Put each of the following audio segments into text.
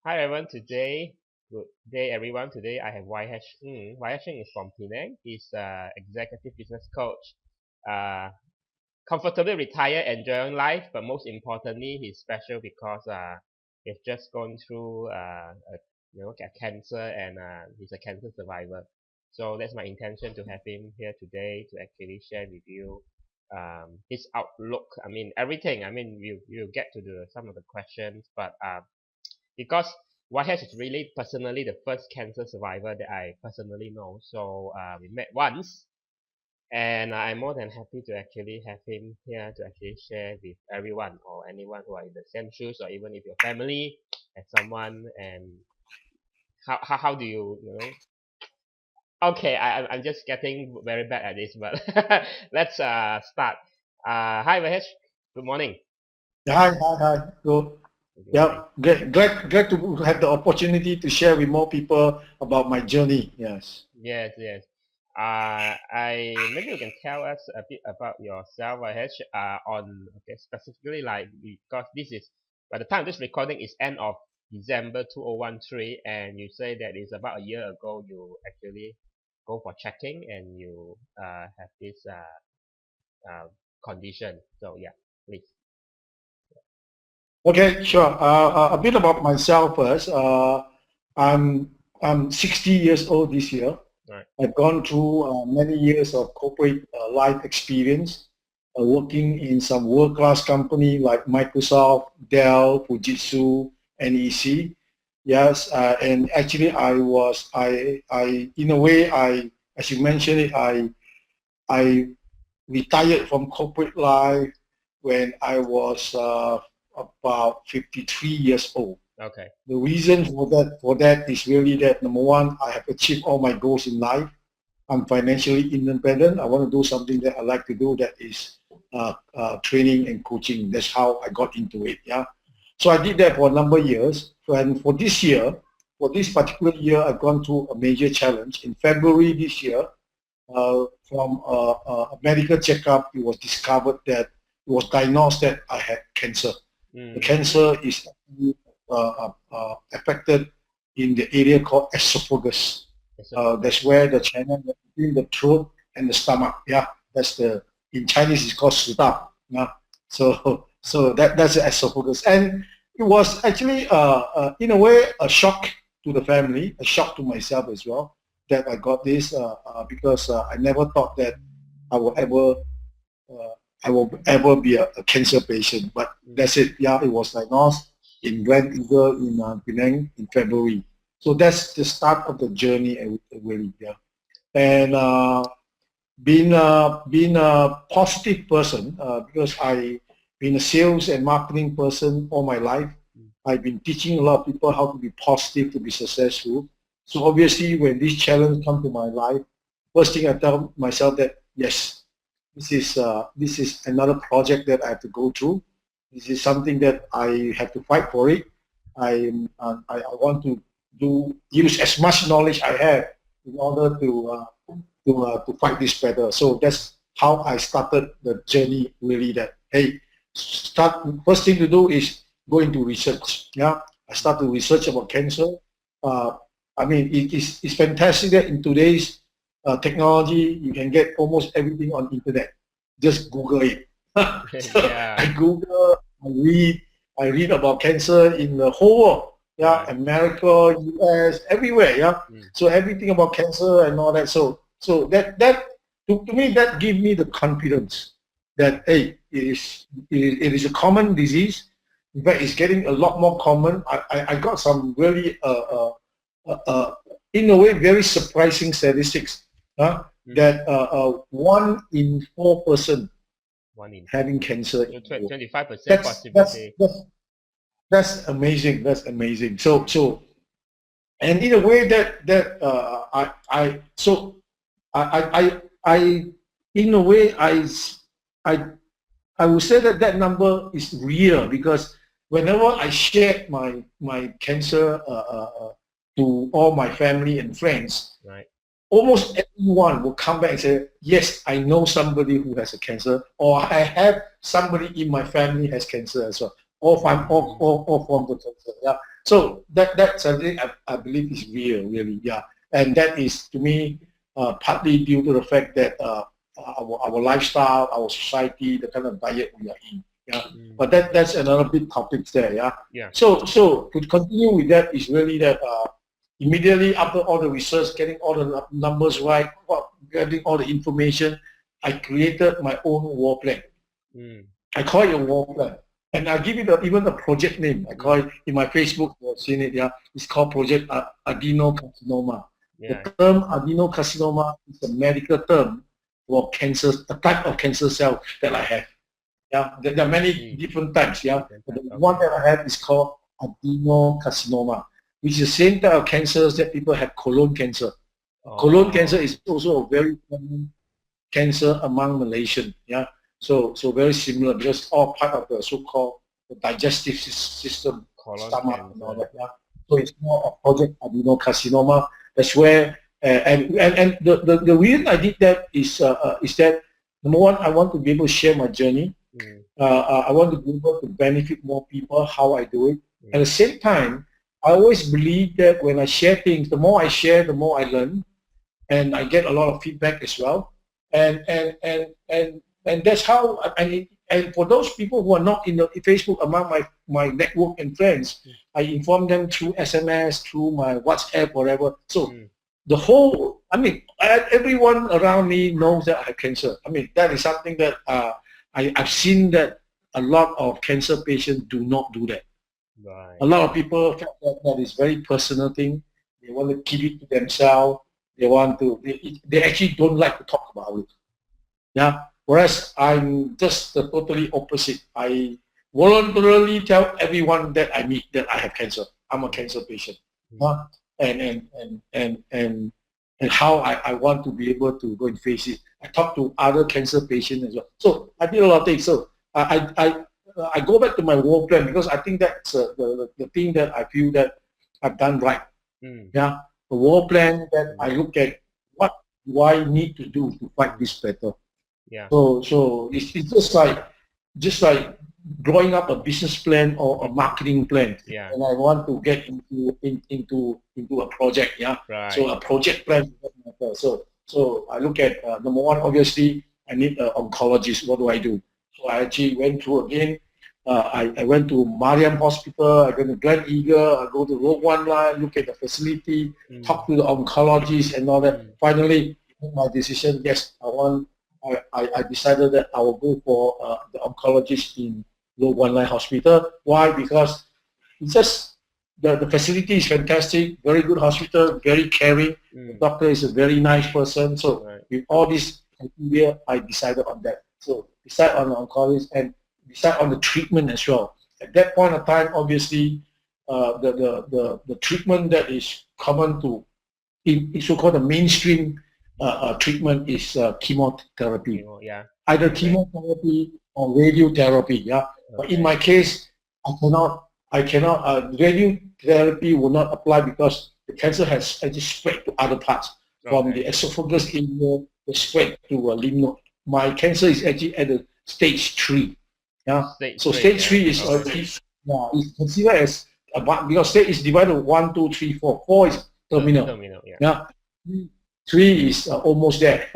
Hi everyone, good day everyone. Today I have YH Ng. YH Ng is from Penang. He's executive business coach. Uh, Comfortably retired, enjoying life, but most importantly, he's special because he's just gone through a cancer and he's a cancer survivor. So that's my intention to have him here today to actually share with you his outlook. I mean everything. I mean you get to some of the questions, but because YH is really personally the first cancer survivor that I personally know. So we met once, and I'm more than happy to actually have him here to actually share with everyone or anyone who are in the same shoes, or even if your family and someone. And how do you? Okay, I'm just getting very bad at this, but let's start. Hi YH, good morning. Hi, hi, hi. Good. Good morning. Yeah, glad to have the opportunity to share with more people about my journey. Yes. Yes, yes. I maybe you can tell us a bit about yourself, H. On okay, specifically like because this is by the time this recording is end of December 2013, and you say that it's about a year ago you actually go for checking and you have this condition. So yeah, please. Okay, sure. A bit about myself first. I'm I'm 60 years old this year. All right. I've gone through many years of corporate life experience, working in some world-class company like Microsoft, Dell, Fujitsu, NEC. Yes, and actually I in a way as you mentioned it, I retired from corporate life when I was about 53 years old. Okay. The reason for that is really that number one, I have achieved all my goals in life. I'm financially independent. I want to do something that I like to do, that is training and coaching. That's how I got into it. Yeah. So I did that for a number of years. And for this particular year, I've gone through a major challenge. In February this year, from a medical checkup, it was discovered that it was diagnosed that I had cancer. The Mm-hmm. cancer is affected in the area called esophagus. Esophagus. That's where the channel between the throat and the stomach. Yeah, that's the in Chinese it's called 食道. Yeah, that's the esophagus, and it was actually in a way a shock to the family, a shock to myself as well, that I got this because I never thought that I will ever uh, I will ever be a cancer patient. But Mm. that's it. Yeah, it was diagnosed in Grand Eagle in Penang in February. So that's the start of the journey, really. Yeah, and being a positive person because I been a sales and marketing person all my life. Mm. I've been teaching a lot of people how to be positive to be successful. So obviously, when this challenge come to my life, first thing I tell myself that yes, this is another project that I have to go through. This is something that I have to fight for it. I want to use as much knowledge I have in order to fight this battle. So that's how I started the journey. Really, that hey, first thing to do is go into research. Yeah, I start to research about cancer. Uh, I mean, it's fantastic that in today's technology, you can get almost everything on internet. Just Google it. So Yeah. I Google, I read about cancer in the whole world. Yeah, Right. America, US, everywhere. Yeah, Mm. so everything about cancer and all that. So that to me that give me the confidence that hey, it is a common disease. In fact, it's getting a lot more common. I got some really in a way very surprising statistics. Mm-hmm. That 1 in 4 person One in four. having cancer So in the world. 25% That's that's possibility. that's that's amazing. That's amazing. So and in a way that I in a way I I would say that that number is real because whenever I shared my cancer to all my family and friends, Right. almost everyone will come back and say, yes, I know somebody who has a cancer, or I have somebody in my family has cancer as well, all Mm. forms of cancer. Yeah. So that's something I believe is real, really, yeah. And that is, to me, partly due to the fact that our lifestyle, our society, the kind of diet we are in. Yeah. But that's another big topic there. Yeah. Yeah. So to continue with that is really that immediately after all the research, getting all the numbers right, getting all the information, I created my own war plan. I call it a war plan. And I'll give you even the project name. I call it in my Facebook, you've seen it, yeah. It's called Project Adenocarcinoma. Yeah. The term adenocarcinoma is a medical term for cancer, the type of cancer cell that I have. Yeah, there are many different types. Yeah, but the one that I have is called adenocarcinoma, which is the same type of cancers that people have colon cancer. Colon cancer is also a very common cancer among Malaysians. Yeah, so very similar because all part of the so-called digestive system, stomach and all that. Yeah, so it's more of Project Adenocarcinoma. That's where and the reason I did that is that number one, I want to be able to share my journey. I want to be able to benefit more people how I do it. At the same time, I always believe that when I share things, the more I share, the more I learn, and I get a lot of feedback as well. And that's how. And for those people who are not in the Facebook among my network and friends, I inform them through SMS, through my WhatsApp, whatever. So the whole, everyone around me knows that I have cancer. That is something that I've seen that a lot of cancer patients do not do that. Right. A lot of people felt that is very personal thing. They want to keep it to themselves. They actually don't like to talk about it. Yeah. Whereas I'm just the totally opposite. I voluntarily tell everyone that I meet that I have cancer. I'm a cancer patient. And how I want to be able to go and face it. I talk to other cancer patients as well. So I did a lot of things. So I go back to my war plan because I think that's the thing that I feel that I've done right. Yeah, the war plan that I look at what do I need to do to fight this battle. Yeah. So it's just like drawing up a business plan or a marketing plan. Yeah. And I want to get into a project. Yeah. Right. So a project plan. So I look at number one, obviously I need an oncologist. What do I do? So I actually went through again. I went to Mariam Hospital. I went to Glen Eagle. I go to Road One Line, look at the facility, talk to the oncologist and all that. Finally, make my decision. Yes, I decided that I will go for the oncologist in Road One Line Hospital. Why? Because it's just the facility is fantastic, very good hospital, very caring. The doctor is a very nice person. So with all this criteria, I decided on that. So decide on the oncologist and decide on the treatment as well. At that point of time, obviously, the treatment that is common to in so-called the mainstream treatment is chemotherapy. Either chemotherapy or radiotherapy. Yeah. But in my case, I cannot. Radiotherapy will not apply because the cancer has actually spread to other parts from the esophagus area, spread to lymph node. My cancer is actually at the stage 3. Yeah. Stage 3 is already is considered as because stage is divided 1, 2, 3, 4. 4 is terminal. Yeah. 3 is almost there.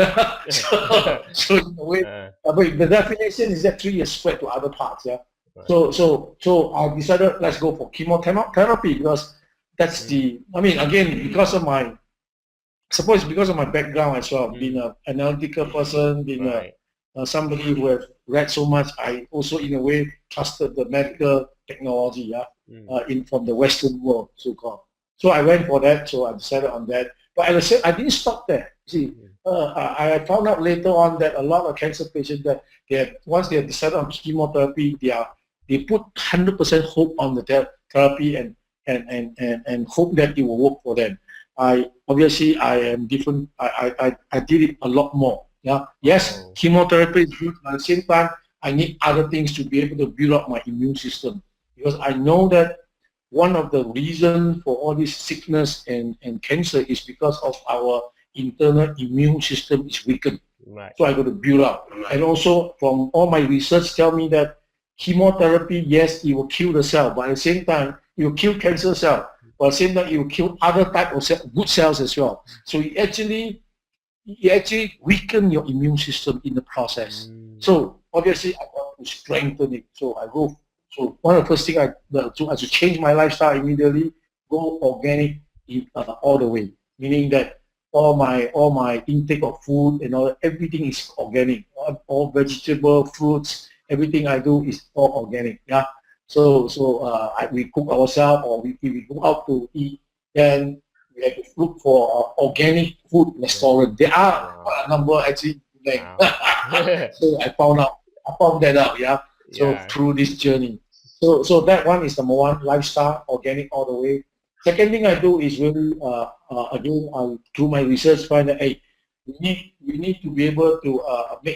so in a way, but the definition is that 3 is spread to other parts. Yeah. So I decided let's go for chemotherapy because that's again because of my background as well, being an analytical person, being somebody who has read so much. I also in a way trusted the medical technology from the Western world, so-called. So I went for that. So I decided on that. But I didn't stop there. See, I found out later on that a lot of cancer patients that once they have decided on chemotherapy, they put 100% hope on the therapy and hope that it will work for them. I am different. I did it a lot more. Yeah. Yes, chemotherapy is good, but at the same time, I need other things to be able to build up my immune system because I know that one of the reasons for all this sickness and cancer is because of our internal immune system is weakened. So I got to build up. And also from all my research tell me that chemotherapy, yes, it will kill the cell, but at the same time, you kill cancer cell, but at the same time you kill other type of good cells as well. So you actually weaken your immune system in the process. So obviously I want to strengthen it. So I go. So one of the first things I do is to change my lifestyle immediately. Go organic all the way, meaning that all my intake of food and everything is organic. All vegetable, fruits, everything I do is all organic. Yeah. So we cook ourselves, or if we go out to eat, then we have to look for organic food restaurant. There are quite a number actually. Wow. So I found that out. Yeah. So Yeah. through this journey. So that one is number one, lifestyle, organic all the way. Second thing I do is really, again, through my research, find that, hey, we need to be able to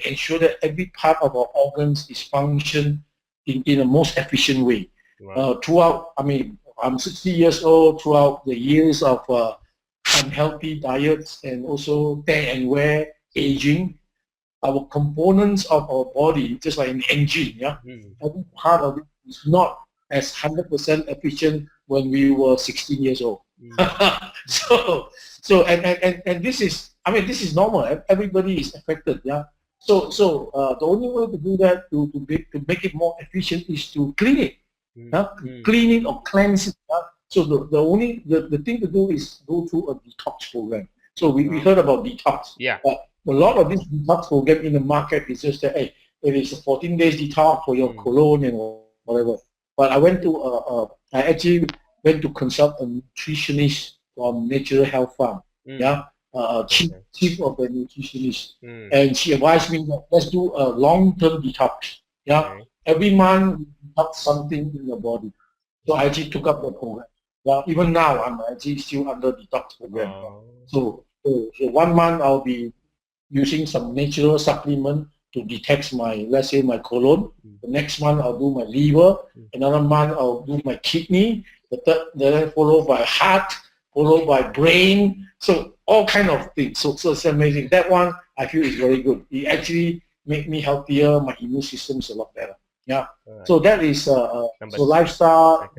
ensure that every part of our organs is function in a most efficient way. Wow. Throughout, I mean, I'm 60 years old. Throughout the years of unhealthy diets and also tear and wear, aging, our components of our body, just like an engine, yeah, every part of it is not as 100% efficient when we were 16 years old. So and this is, I mean, this is normal. Everybody is affected, yeah. So the only way to do that, to make it more efficient, is to clean it, clean it or cleanse it. So the thing to do is go through a detox program. So we heard about detox. Yeah. A lot of this detox program in the market is just that, hey, it is a 14 days detox for your colon and whatever. But I actually went to consult a nutritionist from Natural Health Farm. Yeah, chief of the nutritionist, and she advised me that let's do a long-term detox. Yeah, every month we detox something in your body. So I actually took up the program. Yeah, even now I'm actually still under detox program. So 1 month I'll be using some natural supplement to detox let's say my colon. The next month I'll do my liver. Another month I'll do my kidney. Then followed by heart, followed by brain. So all kind of things. So it's amazing. That one I feel is very good. It actually made me healthier. My immune system is a lot better. Yeah. Right. So that is so lifestyle.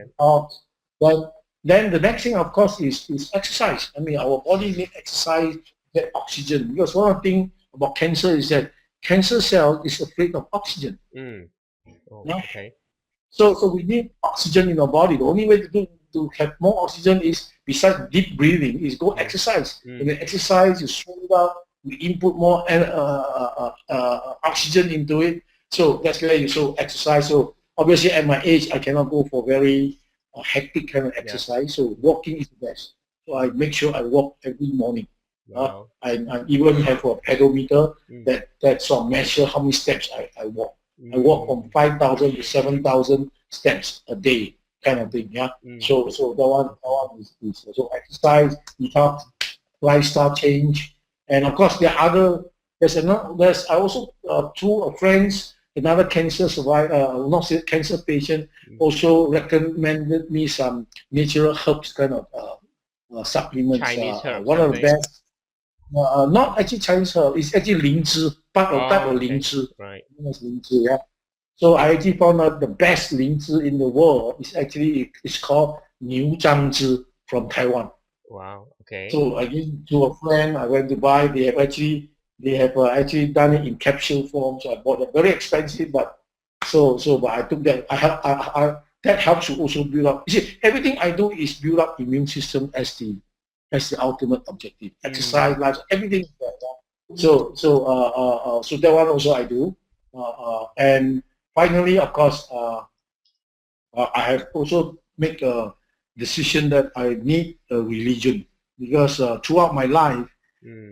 Then the next thing, of course, is exercise. I mean, our body needs exercise, get oxygen. Because one of the things about cancer is that cancer cell is afraid of oxygen. Okay. So we need oxygen in our body. The only way to have more oxygen is, besides deep breathing, is go exercise. When you exercise, you slow it down, you input more oxygen into it. So that's where you exercise. So obviously at my age, I cannot go for very hectic kind of exercise. So walking is the best. So I make sure I walk every morning. Wow. I even have a pedometer that sort of measure how many steps I walk. I walk from 5,000 to 7,000 steps a day, kind of thing. Yeah. So that one is so exercise, detox, lifestyle change, and of course I also through a friends, another cancer survivor, not cancer patient, also recommended me some natural herbs kind of supplements. Chinese herbs. One of the best. Not actually Chinese herb. It's actually 灵芝, type of 灵芝. Right. It's 灵芝, yeah. So I actually found out the best 灵芝 in the world is actually, it's called 牛樟芝 from Taiwan. Wow. Okay. So again, to a friend, I went to buy. They have actually done it in capsule form. So I bought it. Very expensive, but but I took that. That helps to also build up. You see, everything I do is build up immune system as the ultimate objective. Exercise, life, everything is there. So that one also I do. And finally, of course, I have also made a decision that I need a religion, because throughout my life,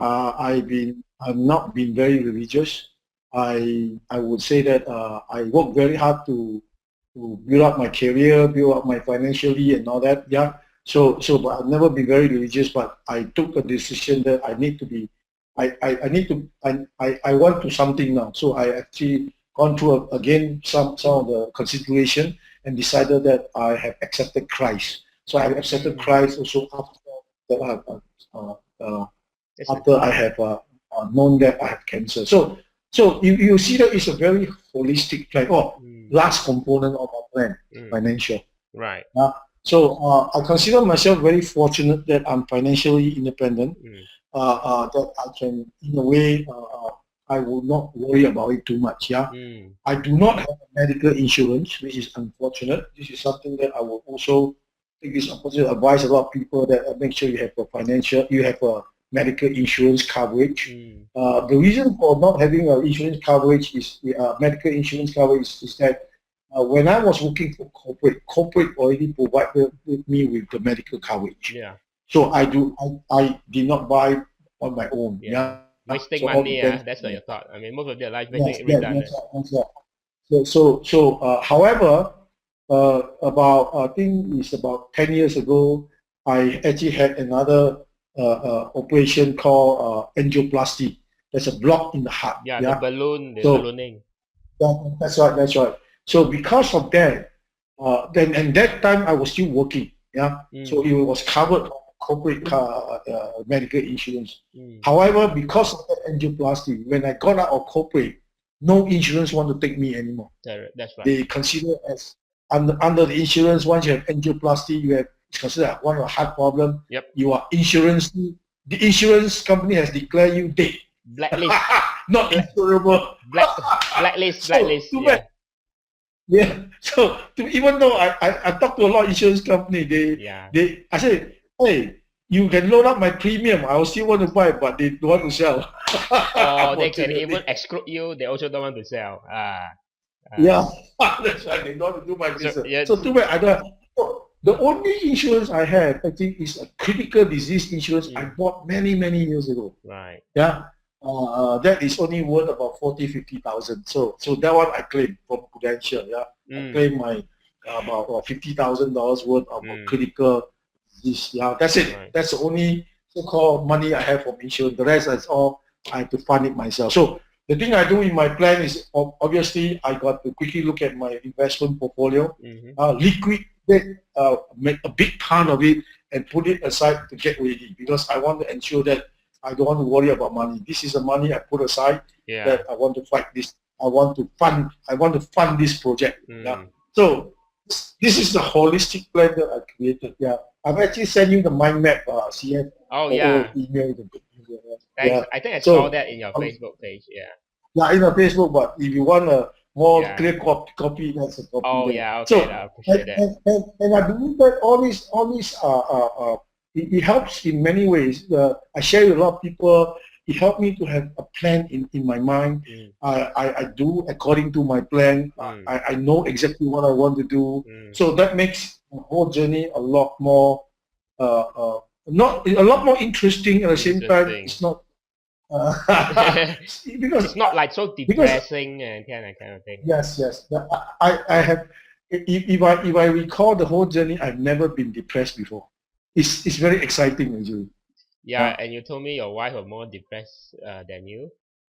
I've not been very religious. I would say that I work very hard to build up my career, build up my financially and all that. Yeah. So but I've never been very religious, but I took a decision that I need to be, I want to something now. So I actually gone through again some of the consideration and decided that I have accepted Christ. So I have accepted Christ also after I have known that I have cancer. So you see that it's a very holistic plan. Last component of our plan, financial. Right. So I consider myself very fortunate that I'm financially independent. Mm. That I can, in a way, I will not worry about it too much. Yeah, Mm. I do not have medical insurance, which is unfortunate. This is something that I will also take this opportunity to advise a lot of people that make sure you have a medical insurance coverage. Mm. The reason for not having a insurance coverage is medical insurance coverage is that when I was working for corporate already provided me with the medical coverage. Yeah. So I did not buy on my own. Yeah. Yeah. So Wasting all money, depends. that's what your thought. I mean, most of their life Yes, making it yes, that's redundant. right, that's right. However, about I think it's about 10 years ago, I actually had another operation called angioplasty. There's a block in the heart. Yeah, Yeah. the So ballooning. that's right. That's right. So because of that, then and that time I was still working. Yeah. So Mm. it was covered by corporate medical insurance. Mm. However, because of that angioplasty, when I got out of corporate, no insurance want to take me anymore. That's right. They consider as under the insurance, once you have angioplasty, you have it's considered one of a heart problem. Yep. You are insurance. The insurance company has declared you dead. Blacklist. Not Black, insurable. blacklist. So too Yeah. bad. Yeah. So even though I talked to a lot of insurance company, Yeah. I said, hey, you can load up my premium. I will still want to buy, but they don't want to sell. Or they can Unfortunately. even exclude you. They also don't want to sell. Yeah, that's right. They don't want to do my So business. yeah. So too bad. I don't. So the only insurance I have, I think, is a critical disease insurance I Mm. bought many years ago. Right. Yeah. That is only worth about 40,000, 50,000. So that one I claim from Prudential. Yeah. I Mm. claim my about $50,000 worth of Mm. critical disease. Yeah. That's it. Right. That's the only so-called money I have from insurance. The rest is all I have to fund it myself. So the thing I do in my plan is obviously I got to quickly look at my investment portfolio, Mm-hmm. liquidate, make a big part of it and put it aside to get ready because I want to ensure that I don't want to worry about money. This is the money I put aside Yeah. that I want to fight this. I want to fund this project. Yeah. Mm. So this is the holistic plan that I created. Yeah. I've actually sent you the mind map, CF, Oh or yeah. email. Thanks. Yeah. I think I saw So that in your Facebook page. Yeah. yeah, in a Facebook, but if you want a more Yeah. clear copy, that's a copy Oh there. yeah. Okay. I So, appreciate that. and I believe that all these it helps in many ways. I share with a lot of people. It helped me to have a plan in my mind. Mm. I do according to my plan. Mm. I know exactly what I want to do. Mm. So that makes the whole journey a lot more, not a lot more interesting. At the same time, Interesting. it's not because It's not like so because depressing and kind of thing. yes, yes. I have. If I recall the whole journey, I've never been depressed before. It's very exciting actually. Yeah, and you told me your wife was more depressed than you.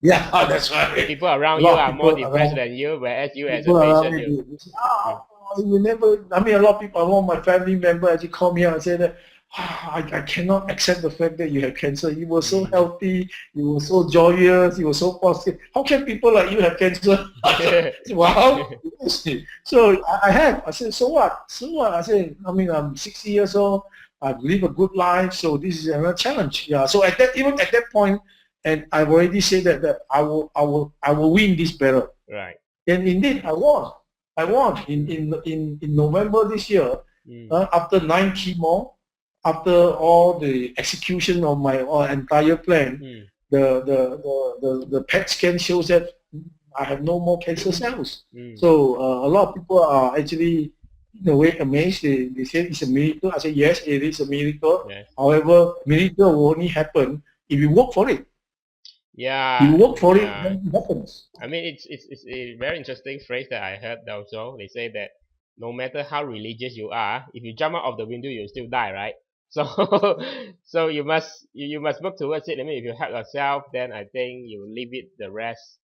Yeah, that's right. People A around you lot of are more people depressed around than you, whereas you as a people around patient, me, you. they say, you never. I mean, a lot of people, a lot of my family members actually call me out and say that I cannot accept the fact that you have cancer. You were so healthy, you were so joyous, you were so positive. How can people like you have cancer? Wow. So I have. I said, so what? So what? I said, I mean, I'm 60 years old. I've lived a good life, so this is another challenge. Yeah. So even at that point, and I've already said that I will win this battle. Right. And indeed, I won. I won in November this year. Mm. After 9 chemo, after all the execution of my entire plan, Mm. the PET scan shows that I have no more cancer cells. Mm. So a lot of people are actually in a way amazed. They say it's a miracle. I say yes, it is a miracle. Yes. However, miracle will only happen if you work for it. Yeah. You work for it, Yeah. then it happens. I mean, it's a very interesting phrase that I heard also. They say that no matter how religious you are, if you jump out of the window, you'll still die, right? So, so you must work towards it. I mean, if you help yourself, then I think you leave the rest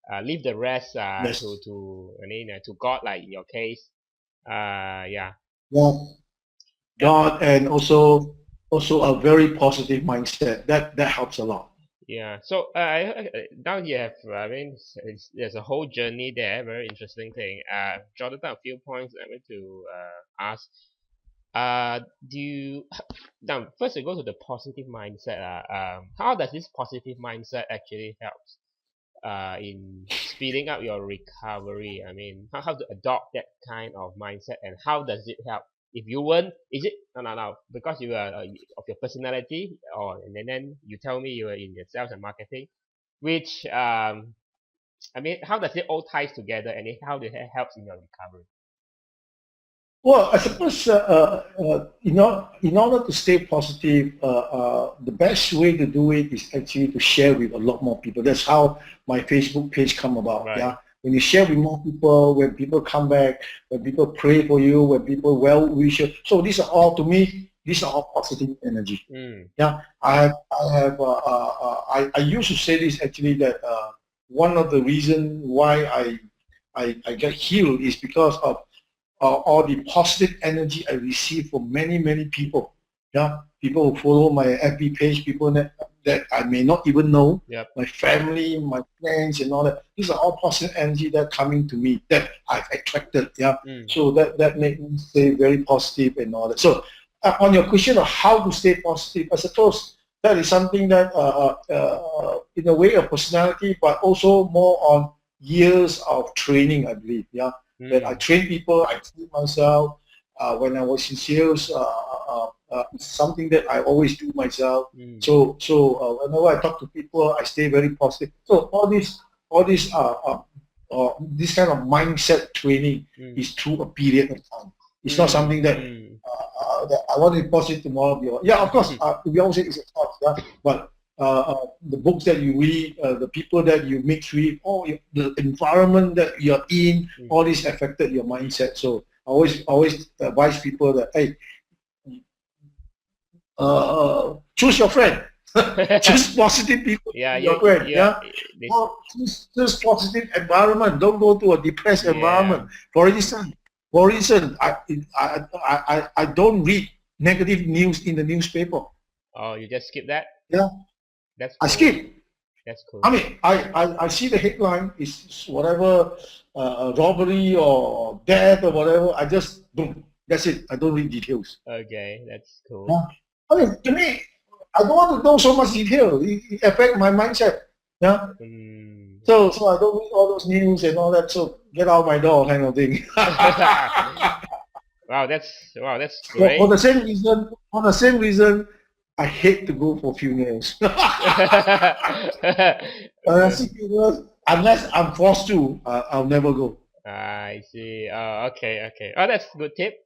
Yes. to I mean to God, like in your case. Yeah. Yeah. God and also a very positive mindset. That helps a lot. Yeah. So now you have I mean there's a whole journey there. Very interesting thing. Jotted down a few points I want to ask. Do you now first we go to the positive mindset. How does this positive mindset actually help in speeding up your recovery? I mean, how to adopt that kind of mindset, and how does it help? If you weren't, is it no, because you are of your personality, or and then you tell me you are in your sales and marketing, which I mean, how does it all ties together, and how does it helps in your recovery? Well, I suppose in order to stay positive, the best way to do it is actually to share with a lot more people. That's how my Facebook page come about. Right. Yeah, when you share with more people, when people come back, when people pray for you, when people well wish you. So these are all, to me, these are all positive energy. Mm. Yeah, I used to say this actually, that one of the reasons why I get healed is because of all the positive energy I receive from many people. Yeah, people who follow my FB page, people that I may not even know, Yep. my family, my friends, and all that. These are all positive energy that coming to me that I've attracted. Yeah, Mm. so that made me stay very positive and all that. So on your question of how to stay positive, I suppose that is something that in a way of personality, but also more on years of training, I believe. Yeah, that I Mm. train people, I train myself. When I was in sales, it's something that I always do myself. Mm. So whenever I talk to people, I stay very positive. So this kind of mindset training Mm. is through a period of time. It's not Mm. something that Mm. that I want to be positive tomorrow. Yeah, of course, we always say it's a thought, yeah, but the books that you read, the people that you mix with, the environment that you're in, Mm. all this affected your mindset. So I always advise people that, hey, choose your friend. Choose positive people to Yeah, be your friend. yeah, Yeah. Or choose positive environment. Don't go to a depressed yeah. environment. For instance, I don't read negative news in the newspaper. Oh, you just skip that? Yeah, That's I cool. skip. That's cool. I mean, I see the headline is whatever robbery or death or whatever. I just boom. That's it. I don't read details. Okay, that's cool. Yeah. I mean, to me, I don't want to know so much detail. It affect my mindset. Yeah. Mm. So I don't read all those news and all that. So get out my door, kind of thing. Wow, that's For great. the same reason, I hate to go for funerals. I see funerals, unless I'm forced to, I'll never go. I see. Okay, okay. Oh, that's good tip.